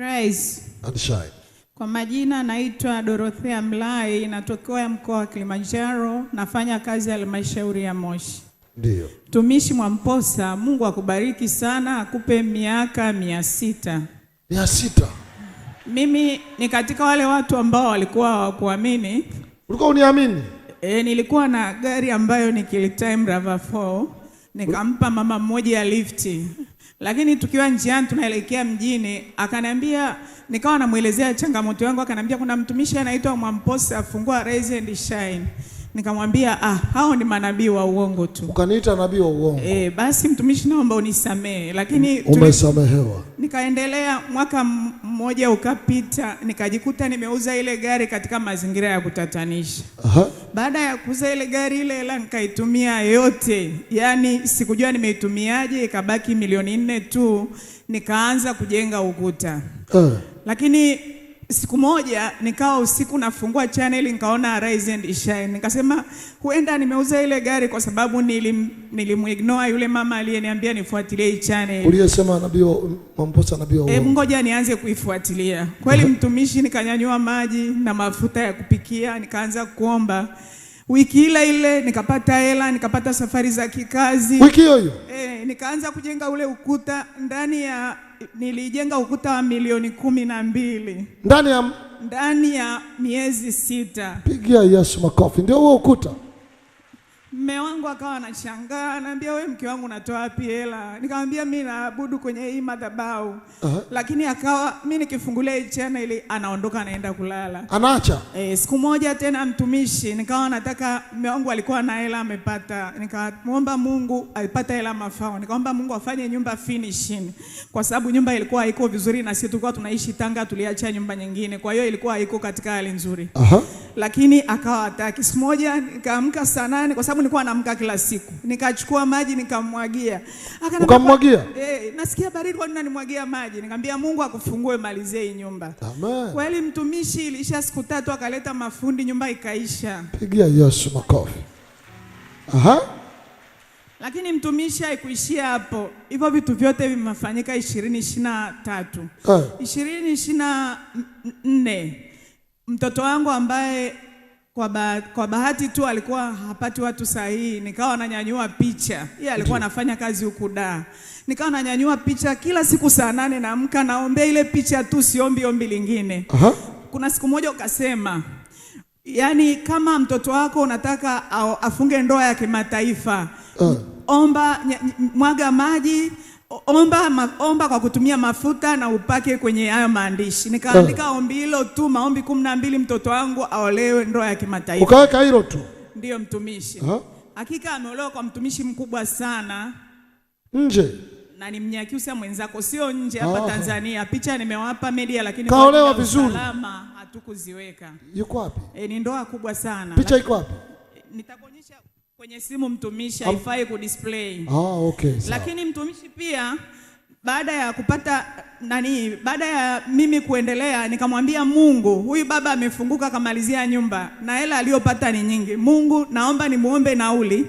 Rise. And shine. Kwa majina naitwa Dorothea Mlai, natokea mkoa wa Kilimanjaro, nafanya kazi ya halmashauri ya Moshi. Ndio. Tumishi Mwamposa, Mungu akubariki sana, akupe miaka 600. 600. Mimi ni katika wale watu ambao walikuwa hawakuamini. Ulikuwa uniamini? Nilikuwa na gari ambayo ni Kiltime RAV4, nikampa mama mmoja ya lifti. Lakini tukiwa njiani tunaelekea mjini, akaniambia, nikawa namuelezea changamoto yangu, akaniambia kuna mtumishi anaitwa Mwamposa, fungua Rise and Shine. Nikamwambia hao ni manabii wa uongo tu. Ukaniita nabii wa uongo. Basi mtumishi, naomba unisamee. Lakini umesamehewa. Nikaendelea, mwaka mmoja ukapita, nikajikuta nimeuza ile gari katika mazingira ya kutatanisha. Baada ya kuuza ile gari, ile hela nikaitumia yote. Yaani sikujua nimeitumiaje, ikabaki milioni 4 tu, nikaanza kujenga ukuta. Lakini siku moja nikawa usiku nafungua channel, nikaona Rise and Shine. Nikasema huenda nimeuza ile gari kwa sababu nilimuignore yule mama aliyeniambia nifuatilie hii channel. Uliyesema nabii Mwamposa nabii wa uongo. Ngoja nianze kuifuatilia. Kweli mtumishi, nikanyanyua maji na mafuta ya kupikia, nikaanza kuomba. Wiki ile nikapata hela, nikapata safari za kikazi. Wiki hiyo? Nikaanza kujenga ule ukuta. Nilijenga ukuta wa milioni 12. Ndani ya miezi 6. Pigia Yesu makofi. Ndio huo ukuta. Mume wangu akawa anashangaa, ananiambia, wewe mke wangu unatoa wapi hela? Nikamwambia mimi naabudu kwenye hii madhabahu. Lakini akawa mimi nikifungulia hii channel anaondoka anaenda kulala. Anaacha. Siku moja tena mtumishi, nikawa nataka, mume wangu alikuwa na hela amepata, nikamwomba Mungu alipata hela mafao. Nikaomba Mungu afanye nyumba finishing kwa sababu nyumba ilikuwa haiko vizuri na sisi tulikuwa tunaishi Tanga, tuliacha nyumba nyingine. Kwa hiyo ilikuwa haiko katika hali nzuri. Lakini akawa hataki. Siku moja nikaamka saa 8 kwa sababu nilikuwa naamka kila siku. Nikachukua maji nikamwagia. Ukamwagia? Nasikia baridi, kwa nini unanimwagia maji? Nikamwambia Mungu akufungue, malizie hii nyumba. Amen. Kweli mtumishi, ilisha siku 3 akaleta mafundi, nyumba ikaisha. Pigia Yesu makofi. Lakini mtumishi haikuishia hapo. Hivyo vitu vyote vimefanyika 2023. 2024 mtoto wangu ambaye kwa bahati tu alikuwa hapati watu sahihi, nikawa nanyanyua picha. Yeye alikuwa anafanya kazi huku Dar. Nikawa nanyanyua picha kila siku saa 8 naamka naombea ile picha tu, siombi ombi lingine. Kuna siku moja ukasema, yani kama mtoto wako unataka afunge ndoa ya kimataifa, omba, mwaga maji, omba kwa kutumia mafuta na upake kwenye hayo maandishi. Nikaandika ombi hilo tu, maombi 12, mtoto wangu aolewe ndoa ya kimataifa. Ukaweka hilo tu? Ndio mtumishi. Hakika ameolewa kwa mtumishi mkubwa sana. Nje? Na ni Mnyakyusa mwenzako, sio nje, hapa Tanzania. Picha nimewapa media, lakini kaolewa vizuri. Salama hatukuziweka. Yuko wapi? Ni ndoa kubwa sana. Picha iko wapi? Nitakuonyesha kwenye simu mtumishi, haifai ku display. Okay. Lakini mtumishi pia, baada ya mimi kuendelea, nikamwambia Mungu, huyu baba amefunguka kamalizia nyumba na hela aliyopata ni nyingi. Mungu, naomba nimuombe nauli.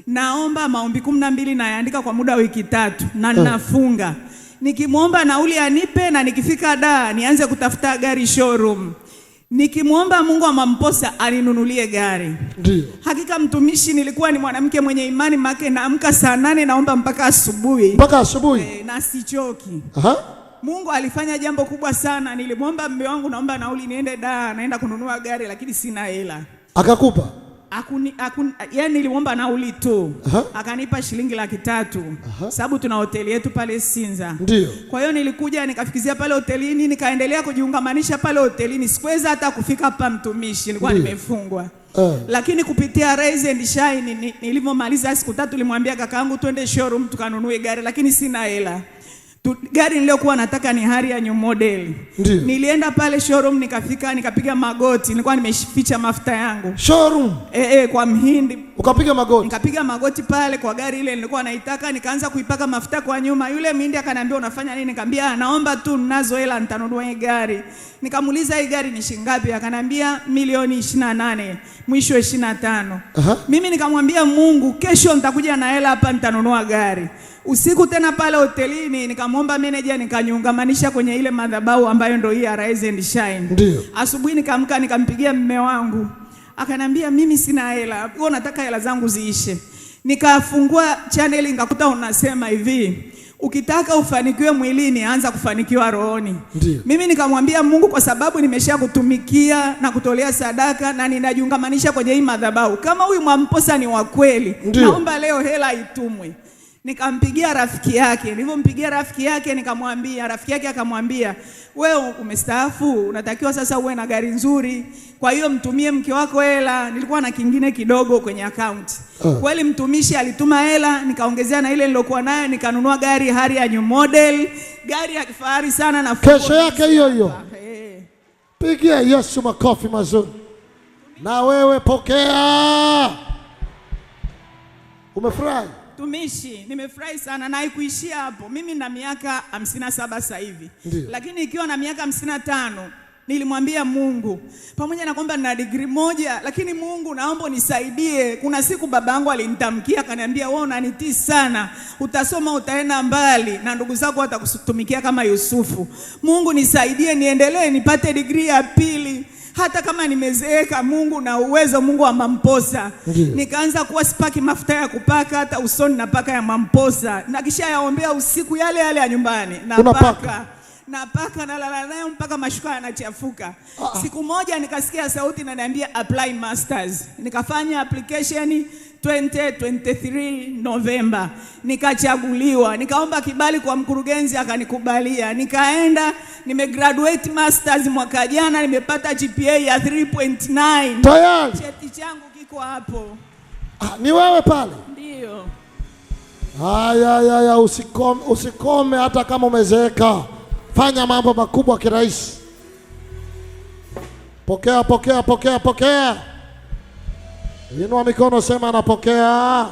Naomba maombi 12 na yaandika kwa muda wa wiki 3 na ninafunga. Nikimuomba nauli anipe, na nikifika Dar nianze kutafuta gari showroom. Nikimuomba Mungu wa Mwamposa aninunulie gari. Ndio. Hakika mtumishi, nilikuwa ni mwanamke mwenye imani, make naamka saa 8 naomba mpaka asubuhi. Mpaka asubuhi? Na sichoki. Mungu alifanya jambo kubwa sana. Nilimwomba mume wangu, naomba nauli niende Dar, naenda kununua gari, lakini sina hela. Akakupa? Yani nilimwomba nauli tu. Akanipa shilingi 300,000. Sababu tuna hoteli yetu pale Sinza. Ndio. Kwa hiyo nilikuja nikafikizia pale hotelini, nikaendelea kujiungamanisha pale hotelini. Sikuweza hata kufika hapa mtumishi, nilikuwa nimefungwa. Lakini kupitia Rise and Shine nilivyomaliza siku 3 nilimwambia kakaangu twende showroom tukanunue gari, lakini sina hela. Gari niliyokuwa nataka ni Harrier new model. Nilienda pale showroom, nikafika nikapiga magoti, nilikuwa nimeficha mafuta yangu. Showroom? Kwa Mhindi. Ukapiga magoti? Nikapiga magoti pale kwa gari ile nilikuwa naitaka, nikaanza kuipaka mafuta kwa nyuma. Yule mhindi akaniambia unafanya nini? Nikamwambia naomba tu, ninazo hela nitanunua hii gari. Nikamuuliza hii gari ni shilingi ngapi? Akaniambia milioni 28, mwisho 25. Mimi nikamwambia Mungu, kesho nitakuja na hela hapa nitanunua gari. Usiku tena pale hotelini nikamwomba manager nikanyungamanisha kwenye ile madhabahu ambayo ndio hii Rise and Shine. Ndio. Asubuhi nikamka nikampigia mume wangu. Akanambia mimi sina hela, wewe unataka hela zangu ziishe. Nikafungua channel nikakuta unasema hivi, ukitaka ufanikiwe mwilini anza kufanikiwa rohoni. Ndiyo. Mimi nikamwambia Mungu, kwa sababu nimesha kutumikia na kutolea sadaka na ninajiungamanisha kwenye hii madhabahu, kama huyu Mwamposa ni wa kweli, naomba leo hela itumwe. Nikampigia rafiki yake. Nilipompigia rafiki yake nikamwambia, rafiki yake akamwambia, wewe umestaafu, unatakiwa sasa uwe na gari nzuri, kwa hiyo mtumie mke wako hela. Nilikuwa na kingine kidogo kwenye account. Kweli mtumishi alituma hela, nikaongezea na ile nilokuwa nayo, nikanunua gari Harrier new model, gari ya kifahari sana na kesho yake hiyo hiyo. Pigia Yesu makofi mazuri. Na wewe pokea. Umefurahi? Tumishi, nimefurahi sana na haikuishia hapo. Mimi na miaka 57 sasa hivi. Lakini ikiwa na miaka 55 nilimwambia Mungu, pamoja na kwamba nina degree moja, lakini Mungu naomba unisaidie. Kuna siku babangu alinitamkia akaniambia, wewe unanitii sana, utasoma utaenda mbali na ndugu zako watakutumikia kama Yusufu. Mungu nisaidie niendelee nipate degree ya pili. Hata kama nimezeeka, Mungu na uwezo, Mungu wa Mwamposa. Nikaanza kuwa sipaki mafuta ya kupaka, hata usoni napaka ya Mwamposa. Na kisha yaombea usiku yale yale ya nyumbani. Napaka nalala nayo mpaka mashuka yanachafuka. Siku moja nikasikia sauti inaniambia apply masters. Nikafanya application 2023 November. Nikachaguliwa. Nikaomba kibali kwa mkurugenzi akanikubalia. Nikaenda, nimegraduate masters mwaka jana, nimepata GPA ya 3.9. Tayari. Cheti changu kiko hapo. Ni wewe pale? Ndio. Haya, usikome hata kama umezeeka. Fanya mambo makubwa kirahisi. Pokea. Inua mikono, sema napokea.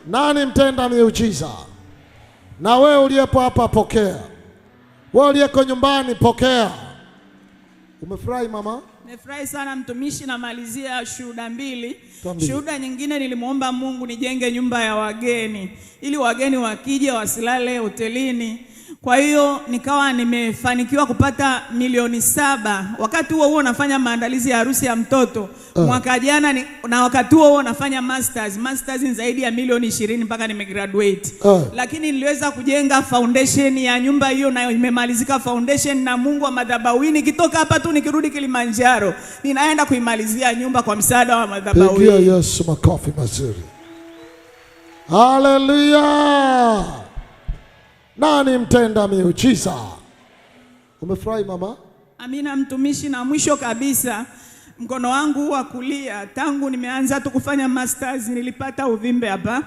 Nani mtenda miujiza? Na wewe uliyepo hapa pokea. Wewe uliyeko nyumbani pokea. Umefurahi mama? Nimefurahi sana mtumishi. Namalizia shuhuda 2. Shuhuda nyingine, nilimuomba Mungu nijenge nyumba ya wageni ili wageni wakija wasilale hotelini. Kwa hiyo nikawa nimefanikiwa kupata milioni 7. Wakati huo nafanya maandalizi ya harusi ya mtoto mwaka jana na wakati huo nafanya masters ni zaidi ya milioni 20 mpaka nimegraduate. Lakini niliweza kujenga foundation ya nyumba hiyo na imemalizika foundation, na Mungu wa madhabahuni, nikitoka hapa tu nikirudi Kilimanjaro ninaenda kuimalizia nyumba kwa msaada wa madhabahuni. Pigia Yesu makofi mazuri. Haleluya. Nani mtenda miujiza? Umefurahi mama? Amina mtumishi. Na mwisho kabisa, mkono wangu wa kulia, tangu nimeanza tu kufanya masters nilipata uvimbe hapa.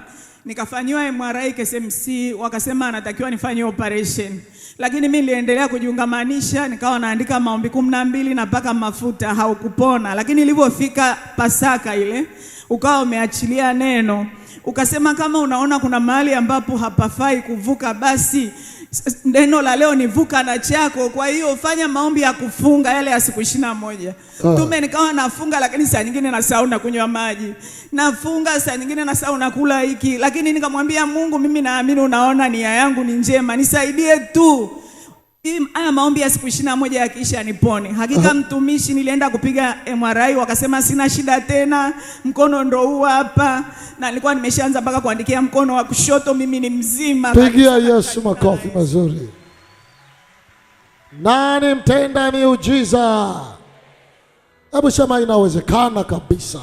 Nikafanyiwa MRI KSMC, wakasema anatakiwa nifanye operation. Lakini mimi niliendelea kujiungamanisha, nikawa naandika maombi 12 na paka mafuta, haukupona. Lakini ilipofika Pasaka ile, ukawa umeachilia neno. Ukasema kama unaona kuna mahali ambapo hapafai kuvuka, basi neno la leo ni vuka na chako. Kwa hiyo fanya maombi ya kufunga yale ya siku 21. Tume nikawa nafunga, lakini saa nyingine nasahau na kunywa maji. Nafunga saa nyingine nasahau na kula hiki. Lakini nikamwambia Mungu, mimi naamini unaona nia yangu ni njema. Nisaidie tu. Haya maombi ya siku 21 yakisha nipone. Hakika mtumishi, nilienda kupiga MRI wakasema sina shida tena. Mkono ndo huu hapa. Na nilikuwa nimeshaanza mpaka kuandikia mkono wa kushoto, mimi ni mzima. Pigia Yesu makofi mazuri. Nani mtenda miujiza? Hebu sema inawezekana kabisa.